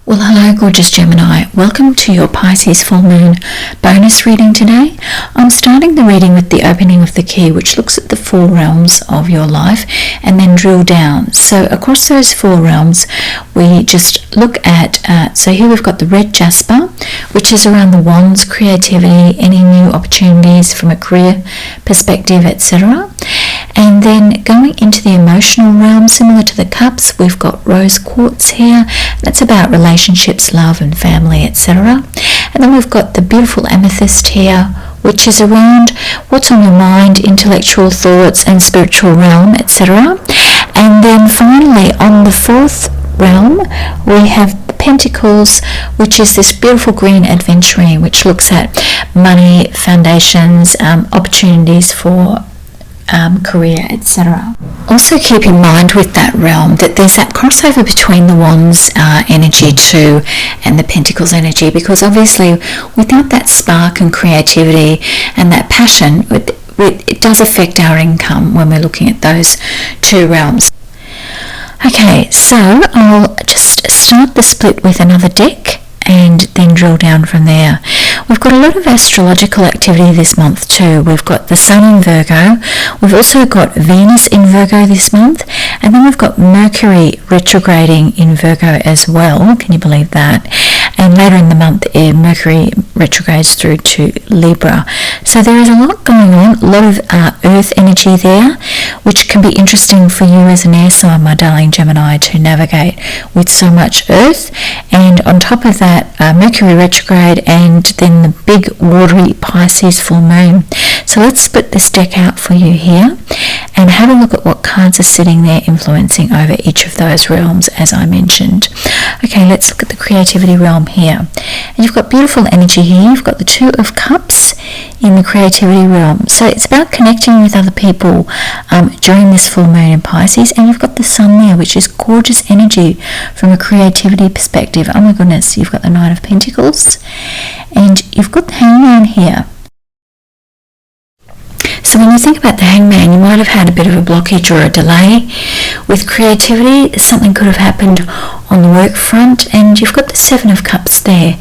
Well, hello gorgeous Gemini. Welcome to your Pisces full moon bonus reading today. I'm starting the reading with the opening of the key, which looks at the four realms of your life and then drill down. So across those four realms, we just look at, so here we've got the red jasper, which is around the wands, creativity, any new opportunities from a career perspective, etc. And then going into the emotional realm, similar to the cups, we've got rose quartz here. That's about relationships, love and family, etc. And then we've got the beautiful amethyst here, which is around what's on your mind, intellectual thoughts and spiritual realm, etc. And then finally on the fourth realm, we have the pentacles, which is this beautiful green adventuring, which looks at money, foundations, opportunities for career, etc. Also keep in mind with that realm that there's that crossover between the wands energy too and the pentacles energy, because obviously without that spark and creativity and that passion, it does affect our income when we're looking at those two realms. Okay, so I'll just start the split with another deck and then drill down from there. We've got a lot of astrological activity this month too. We've got the Sun in Virgo, we've also got Venus in Virgo this month, and then we've got Mercury retrograding in Virgo as well. Can you believe that? And later in the month, Mercury retrogrades through to Libra. So there is a lot going on, a lot of earth energy there, which can be interesting for you as an air sign, my darling Gemini, to navigate with so much earth. And on top of that, Mercury retrograde and then the big watery Pisces full moon. So let's split this deck out for you here and have a look at what cards are sitting there influencing over each of those realms, as I mentioned. Okay, let's look at the creativity realm here. And you've got beautiful energy here. You've got the Two of Cups in the creativity realm. So it's about connecting with other people during this full moon in Pisces. And you've got the Sun there, which is gorgeous energy from a creativity perspective. Oh my goodness, you've got the Knight of Pentacles and you've got the Hangman here. So when you think about the Hangman, you might have had a bit of a blockage or a delay with creativity. Something could have happened on the work front, and you've got the Seven of Cups there,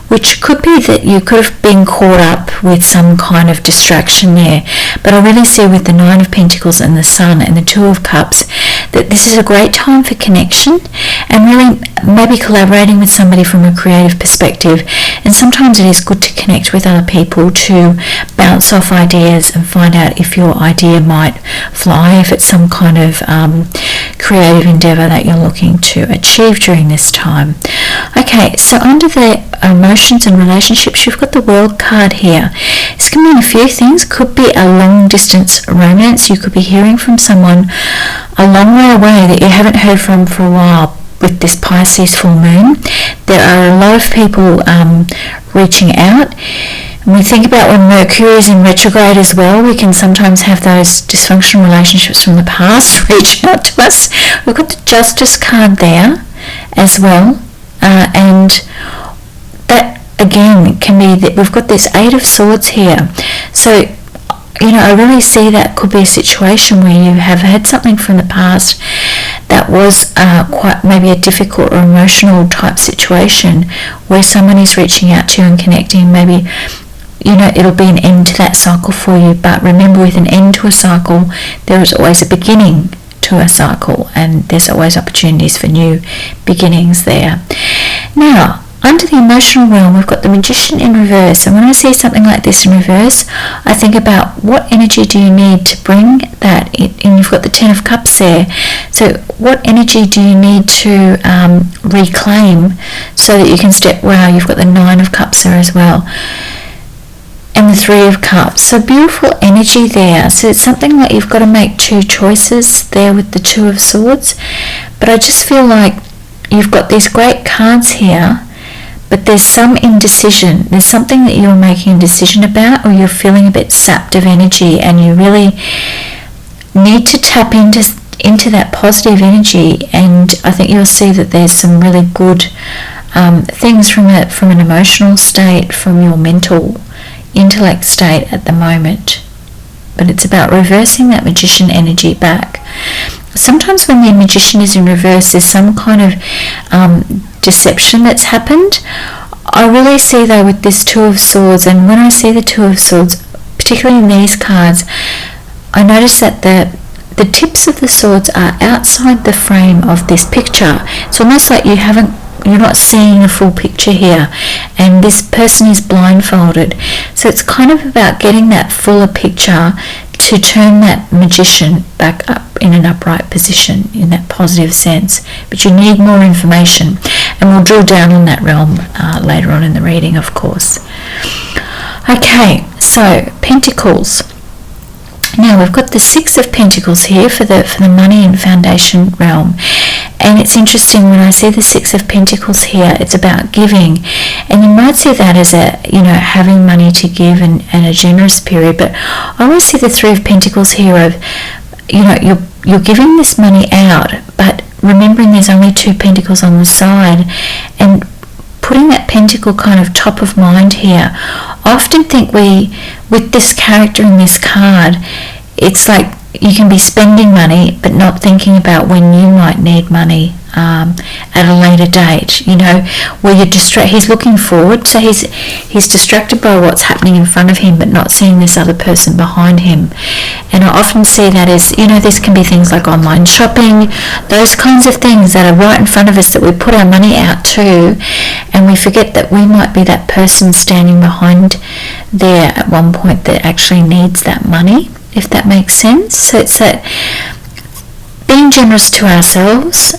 which could be that you could have been caught up with some kind of distraction there. But I really see with the Nine of Pentacles and the Sun and the Two of Cups that this is a great time for connection and really maybe collaborating with somebody from a creative perspective. And sometimes it is good to connect with other people to bounce off ideas and find out if your idea might fly, if it's some kind of creative endeavour that you're looking to achieve during this time. Okay, so under the emotions and relationships, you've got the World card here. This can mean a few things. Could be a long distance romance. You could be hearing from someone a long way away that you haven't heard from for a while. With this Pisces full moon, there are a lot of people reaching out. When we think about when Mercury is in retrograde as well, we can sometimes have those dysfunctional relationships from the past reach out to us. We've got the Justice card there as well, and that again can be that we've got this Eight of Swords here. So you know, I really see that could be a situation where you have had something from the past that was quite maybe a difficult or emotional type situation where someone is reaching out to you and connecting. Maybe, you know, it'll be an end to that cycle for you. But remember, with an end to a cycle, there is always a beginning to a cycle, and there's always opportunities for new beginnings there. Now, under the emotional realm, we've got the Magician in reverse, and when I see something like this in reverse, I think about what energy do you need to bring that in, and you've got the Ten of Cups there. So what energy do you need to reclaim so that you can step, wow, you've got the Nine of Cups there as well, and the Three of Cups. So beautiful energy there. So it's something like you've got to make two choices there with the Two of Swords, but I just feel like you've got these great cards here, but there's some indecision. There's something that you're making a decision about, or you're feeling a bit sapped of energy, and you really need to tap into that positive energy. And I think you'll see that there's some really good things from an emotional state, from your mental intellect state at the moment. But it's about reversing that Magician energy back. Sometimes when the Magician is in reverse, there's some kind of deception that's happened. I really see though with this Two of Swords, and when I see the Two of Swords, particularly in these cards, I notice that the tips of the swords are outside the frame of this picture. It's almost like you're not seeing a full picture here, and this person is blindfolded. So it's kind of about getting that fuller picture to turn that magician back up in an upright position in that positive sense. But you need more information, and we'll drill down on that realm later on in the reading, of course. Okay, so Pentacles. Now we've got the Six of Pentacles here for the money and foundation realm, and it's interesting when I see the Six of Pentacles here, it's about giving, and you might see that as a, you know, having money to give and a generous period. But I always see the Three of Pentacles here of, you know, you're giving this money out, but remembering there's only two pentacles on the side, and putting that pentacle kind of top of mind here. I often think with this character in this card, it's like you can be spending money but not thinking about when you might need money at a later date, you know, where you're he's looking forward, so he's distracted by what's happening in front of him but not seeing this other person behind him. And I often see that as, you know, this can be things like online shopping, those kinds of things that are right in front of us that we put our money out to, and we forget that we might be that person standing behind there at one point that actually needs that money, if that makes sense. So it's that being generous to ourselves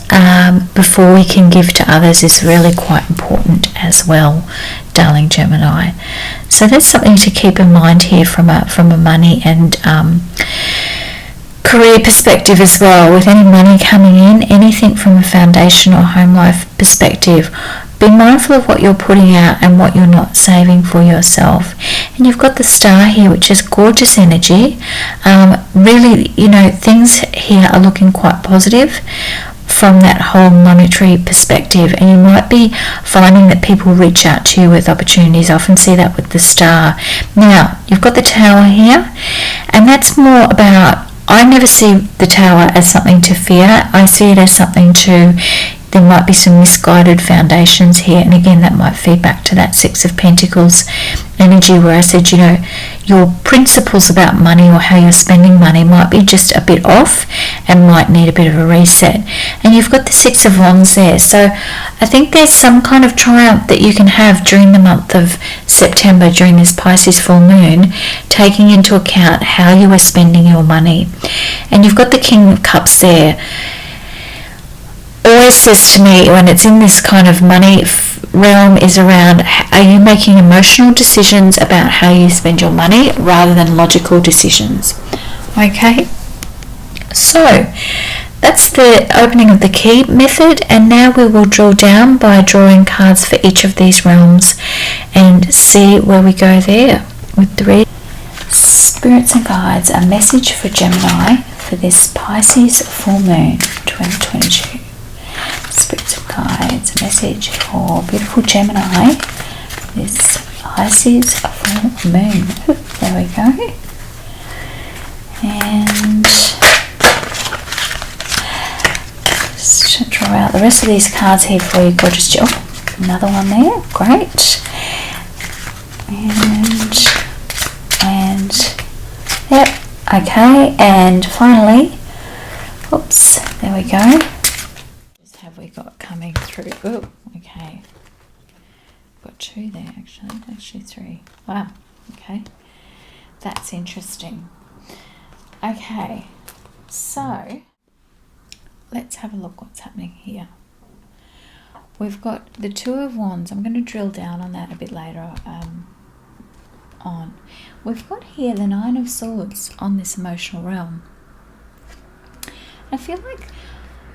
before we can give to others is really quite important as well, darling Gemini. So that's something to keep in mind here from a money and career perspective as well. With any money coming in, anything from a foundation or home life perspective, be mindful of what you're putting out and what you're not saving for yourself. And you've got the Star here, which is gorgeous energy. Really, you know, things here are looking quite positive from that whole monetary perspective, and you might be finding that people reach out to you with opportunities. I often see that with the Star. Now, you've got the Tower here, and that's more about, I never see the Tower as something to fear. I see it as something to, there might be some misguided foundations here, and again that might feed back to that Six of Pentacles energy where I said, you know, your principles about money or how you're spending money might be just a bit off and might need a bit of a reset. And you've got the Six of Wands there, so I think there's some kind of triumph that you can have during the month of September, during this Pisces full moon, taking into account how you are spending your money. And you've got the King of Cups there. Always says to me when it's in this kind of money realm is around, are you making emotional decisions about how you spend your money rather than logical decisions? Okay, so that's the opening of the key method, and now we will drill down by drawing cards for each of these realms and see where we go there with the read. Spirits and guides, a message for Gemini for this Pisces full moon 2022. Spirits and guides, a message for beautiful Gemini, this Pisces full moon. There we go. And just draw out the rest of these cards here for you, gorgeous Jill. Another one there, great. And yep, okay. And finally, oops, there we go. Have we got coming through? Oh, okay. Got two there actually three. Wow, okay. That's interesting. Okay, so let's have a look what's happening here. We've got the Two of Wands. I'm going to drill down on that a bit later on. We've got here the Nine of Swords on this emotional realm. I feel like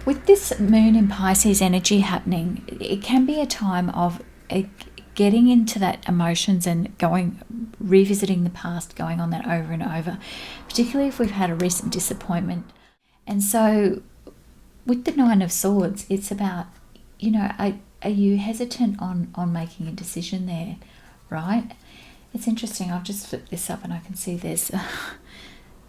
with this moon in Pisces energy happening, it can be a time of getting into that emotions and revisiting the past, going on that over and over, particularly if we've had a recent disappointment. And so with the Nine of Swords, it's about, you know, are you hesitant on making a decision there, right? It's interesting. I've just flipped this up and I can see there's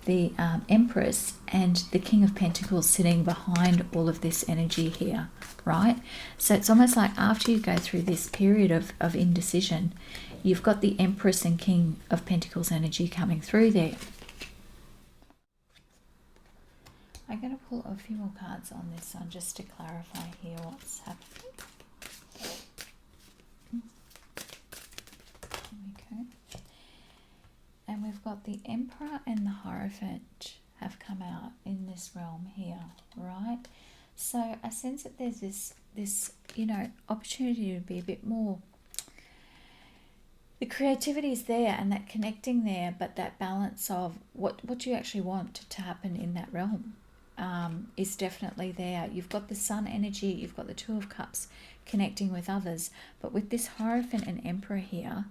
the Empress and the King of Pentacles sitting behind all of this energy here, right? So it's almost like after you go through this period of indecision, you've got the Empress and King of Pentacles energy coming through there. I'm going to pull a few more cards on this one just to clarify here what's happening. Okay. And we've got the Emperor and the Hierophant have come out in this realm here, right? So I sense that there's this you know, opportunity to be a bit more, the creativity is there and that connecting there, but that balance of what do you actually want to happen in that realm is definitely there. You've got the Sun energy, you've got the Two of Cups connecting with others, but with this Hierophant and Emperor here,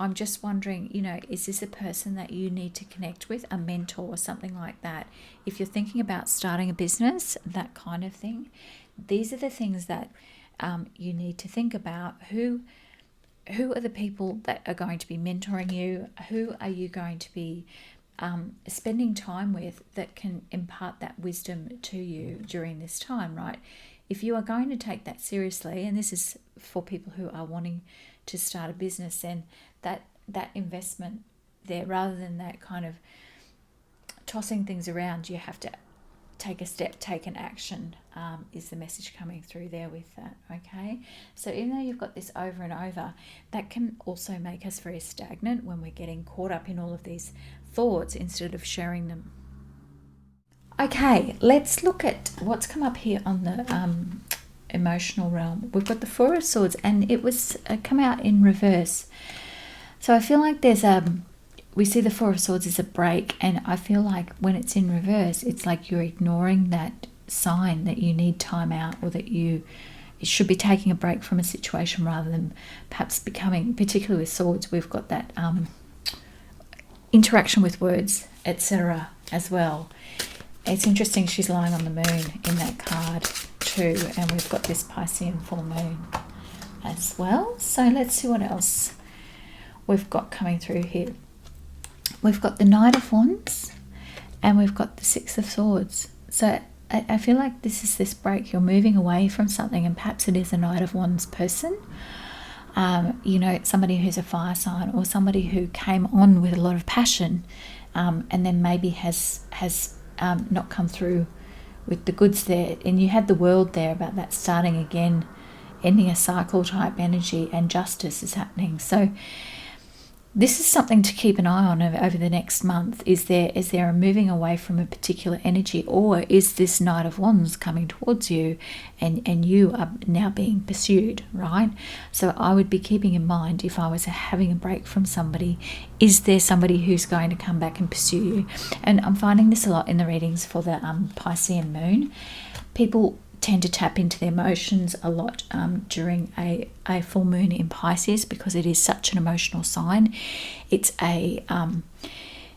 I'm just wondering, you know, is this a person that you need to connect with, a mentor or something like that? If you're thinking about starting a business, that kind of thing, these are the things that you need to think about. Who are the people that are going to be mentoring you? Who are you going to be spending time with that can impart that wisdom to you during this time, right? If you are going to take that seriously, and this is for people who are wanting to start a business, then that investment there, rather than that kind of tossing things around, you have to take a step, take an action, is the message coming through there with that, okay? So even though you've got this over and over, that can also make us very stagnant when we're getting caught up in all of these thoughts instead of sharing them. Okay, let's look at what's come up here on the emotional realm. We've got the Four of Swords, and it was come out in reverse. So I feel like there's we see the Four of Swords as a break, and I feel like when it's in reverse, it's like you're ignoring that sign that you need time out, or that you should be taking a break from a situation rather than perhaps becoming, particularly with swords, we've got that interaction with words, etc. as well. It's interesting, she's lying on the moon in that card too, and we've got this Piscean full moon as well. So let's see what else we've got coming through here. We've got the Knight of Wands and we've got the Six of Swords. So I feel like this is this break. You're moving away from something, and perhaps it is a Knight of Wands person. You know, somebody who's a fire sign, or somebody who came on with a lot of passion and then maybe has not come through with the goods there. And you had the World there about that starting again, ending a cycle type energy, and justice is happening. So this is something to keep an eye on over the next month. Is there a moving away from a particular energy, or is this Knight of Wands coming towards you and you are now being pursued, right? So I would be keeping in mind, if I was having a break from somebody, is there somebody who's going to come back and pursue you? And I'm finding this a lot in the readings for the Piscean moon. People tend to tap into their emotions a lot during a full moon in Pisces, because it is such an emotional sign. It's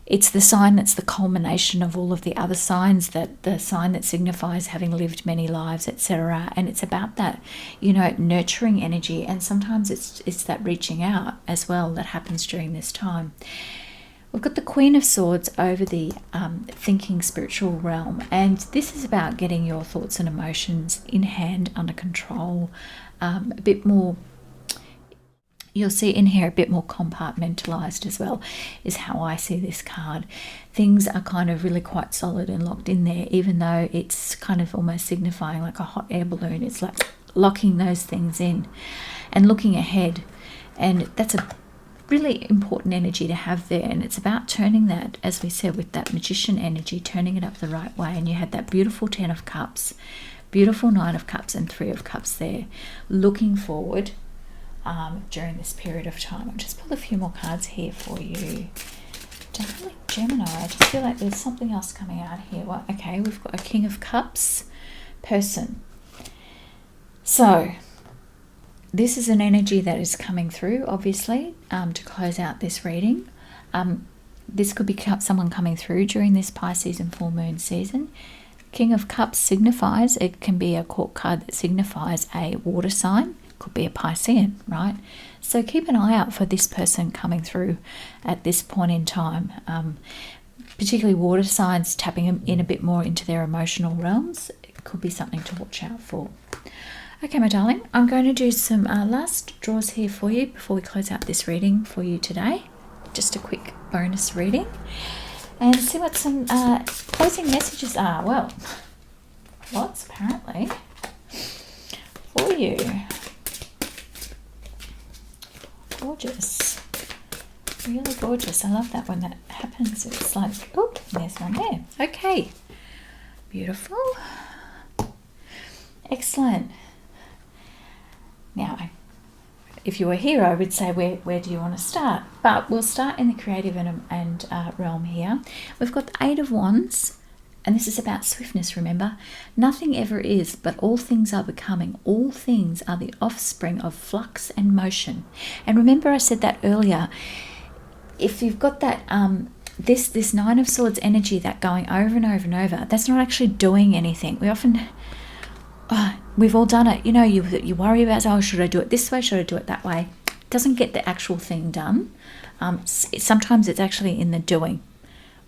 it's the sign that's the culmination of all of the other signs, that the sign that signifies having lived many lives, etc. And it's about that, you know, nurturing energy, and sometimes it's that reaching out as well that happens during this time. We've got the Queen of Swords over the thinking spiritual realm, and this is about getting your thoughts and emotions in hand, under control, a bit more. You'll see in here a bit more compartmentalized as well, is how I see this card. Things are kind of really quite solid and locked in there, even though it's kind of almost signifying like a hot air balloon. It's like locking those things in and looking ahead, and that's a really important energy to have there. And it's about turning that, as we said, with that Magician energy, turning it up the right way. And you had that beautiful Ten of Cups, beautiful Nine of Cups, and Three of Cups there, looking forward during this period of time. I'll just pull a few more cards here for you. Definitely Gemini. I just feel like there's something else coming out here. Well, okay, we've got a King of Cups person. So this is an energy that is coming through, obviously, to close out this reading. This could be someone coming through during this Pisces and full moon season. King of Cups signifies, it can be a court card that signifies a water sign. Could be a Piscean, right? So keep an eye out for this person coming through at this point in time. particularly water signs, tapping in a bit more into their emotional realms. It could be something to watch out for. Okay, my darling, I'm going to do some last draws here for you before we close out this reading for you today. Just a quick bonus reading. And see what some closing messages are. Well, lots apparently for you. Gorgeous. Really gorgeous. I love that when that happens. It's like, oh, there's one there. Okay. Beautiful. Excellent. Now, if you were here, I would say, where do you want to start? But we'll start in the creative and realm here. We've got the Eight of Wands, and this is about swiftness, remember? Nothing ever is, but all things are becoming. All things are the offspring of flux and motion. And remember I said that earlier. If you've got that this Nine of Swords energy that going over and over and over, that's not actually doing anything. We often... we've all done it. You know, you worry about, oh, should I do it this way? Should I do it that way? It doesn't get the actual thing done. Sometimes it's actually in the doing.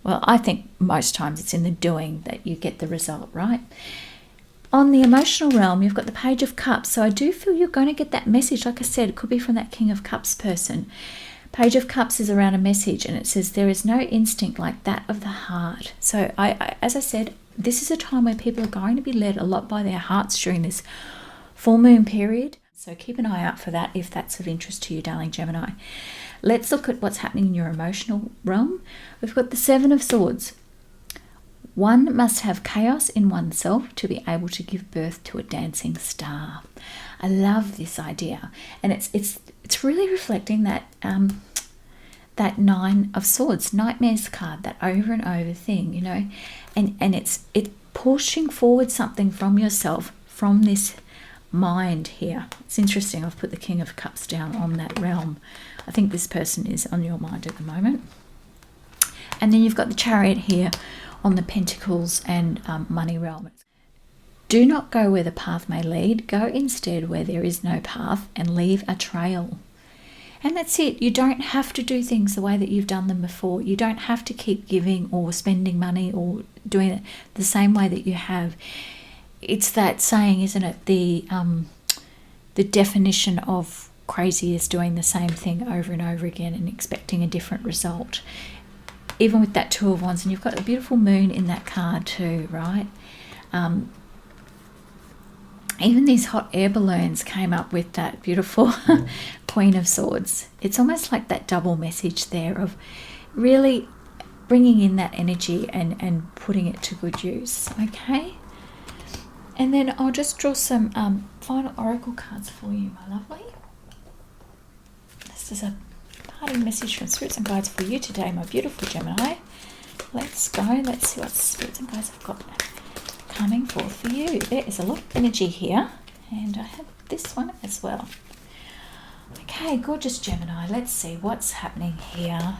Well, I think most times it's in the doing that you get the result, right? On the emotional realm, you've got the Page of Cups. So I do feel you're going to get that message. Like I said, it could be from that King of Cups person. Page of Cups is around a message, and it says there is no instinct like that of the heart. So as I said, this is a time where people are going to be led a lot by their hearts during this full moon period. So keep an eye out for that if that's of interest to you, darling Gemini. Let's look at what's happening in your emotional realm. We've got the Seven of Swords. One must have chaos in oneself to be able to give birth to a dancing star. I love this idea, and it's really reflecting that that Nine of Swords, Nightmares card, that over and over thing, you know, and it's pushing forward something from yourself, from this mind here. It's interesting. I've put the King of Cups down on that realm. I think this person is on your mind at the moment. And then you've got the Chariot here on the Pentacles and money realm. Do not go where the path may lead. Go instead where there is no path and leave a trail. And that's it. You don't have to do things the way that you've done them before. You don't have to keep giving or spending money or doing it the same way that you have. It's that saying, isn't it? The definition of crazy is doing the same thing over and over again and expecting a different result. Even with that Two of Wands, and you've got a beautiful moon in that card too, right? Even these hot air balloons came up with that beautiful Queen of Swords. It's almost like that double message there of really bringing in that energy and putting it to good use, okay? And then I'll just draw some final oracle cards for you, my lovely. This is a parting message from Spirits and Guides for you today, my beautiful Gemini. Let's go. Let's see what Spirits and Guides have got coming forth for you. There is a lot of energy here, and I have this one as well. Okay, gorgeous Gemini. Let's see what's happening here.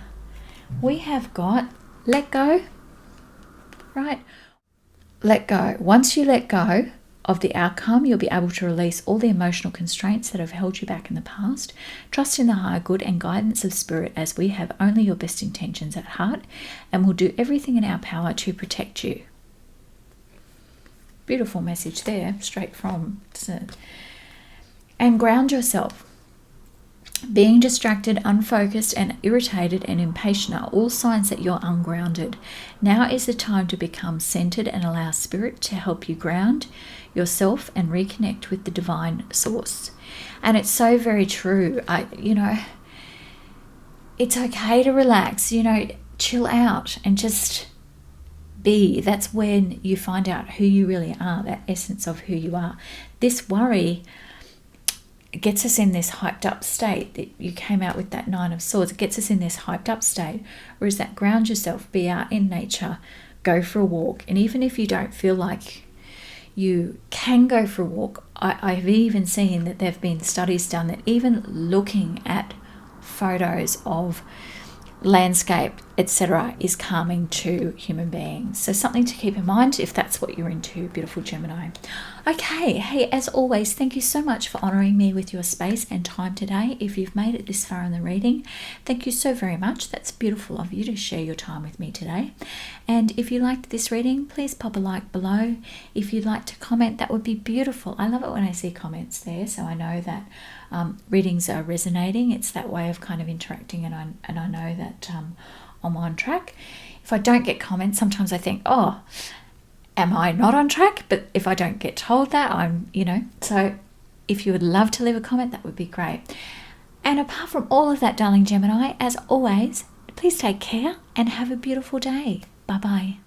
We have got let go, right? Let go. Once you let go of the outcome, you'll be able to release all the emotional constraints that have held you back in the past. Trust in the higher good and guidance of spirit, as we have only your best intentions at heart and will do everything in our power to protect you. Beautiful message there, straight from, isn't it? And ground yourself. Being distracted, unfocused, and irritated and impatient are all signs that you're ungrounded. Now is the time to become centered and allow spirit to help you ground yourself and reconnect with the divine source. And it's so very true. It's okay to relax, chill out and just be. That's when you find out who you really are, that essence of who you are. This worry gets us in this hyped up state that you came out with that Nine of Swords. It gets us in this hyped up state, whereas that ground yourself, be out in nature, go for a walk. And even if you don't feel like you can go for a walk, I've even seen that there have been studies done that even looking at photos of landscape etc., is calming to human beings. So something to keep in mind if that's what you're into, beautiful Gemini. Okay, hey, as always, thank you so much for honouring me with your space and time today. If you've made it this far in the reading, thank you so very much. That's beautiful of you to share your time with me today. And if you liked this reading, please pop a like below. If you'd like to comment, that would be beautiful. I love it when I see comments there, so I know that readings are resonating. It's that way of kind of interacting, and I know that I'm on track. If I don't get comments, sometimes I think, oh, am I not on track? But if I don't get told that, I'm, so if you would love to leave a comment, that would be great. And apart from all of that, darling Gemini, as always, please take care and have a beautiful day. Bye-bye.